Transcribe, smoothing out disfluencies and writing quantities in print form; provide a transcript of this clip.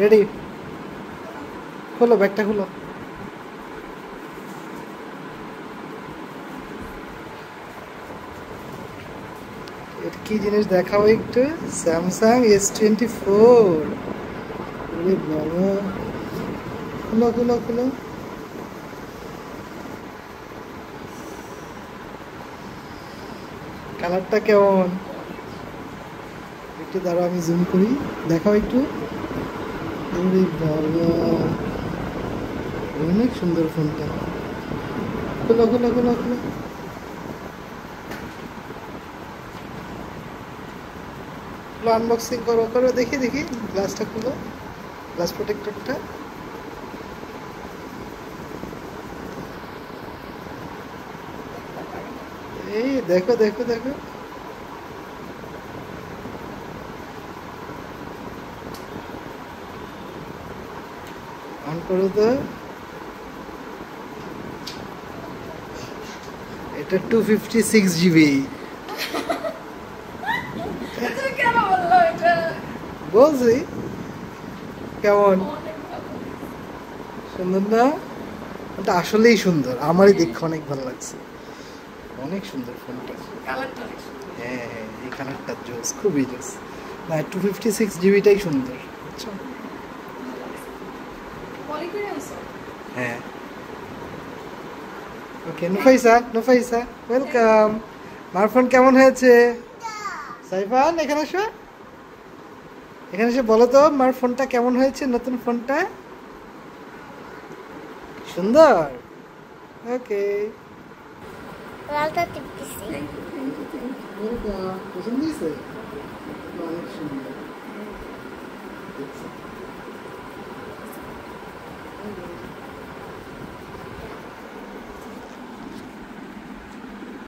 Ready? খোলো, ব্যাগটা খোলো। এটা কি জিনিস দেখাও একটু। Samsung S24। আরে বাবা, খুলো খুলো খুলো। কালারটা কেমন? একটু দাঁড়াও, আমি জুম করি, দেখাও একটু। আরে বাবা, অনেক সুন্দর ফোনটা। খুলো খুলো খুলো খুলো। আনবক্সিং করো করো, দেখি দেখি। গ্লাসটা খুলো, গ্লাস প্রোটেক্টরটা। এই দেখো দেখো দেখো। অন করো তো। এটা 256 GB। বলছি কেমন সুন্দর না? এটা আসলেই সুন্দর, আমারই দেখে অনেক ভালো লাগছে। অনেক সুন্দর ফোনটা। হ্যাঁ হ্যাঁ, এই কালারটা জোস, খুবই জোস। না, 256 GB-টাই সুন্দর, বুঝছো? হ্যাঁ। ওকে, নুফাইসা নুফাইসা ওয়েলকাম। মার ফোন কেমন হয়েছে? সাইফান এখানে এসো, এখানে এসে বলো তো মার ফোনটা কেমন হয়েছে, নতুন ফোনটা? সুন্দর। ওকে, লালটা টিপতেছি। ওয়েলকাম। পছন্দ হয়েছে? অনেক সুন্দর।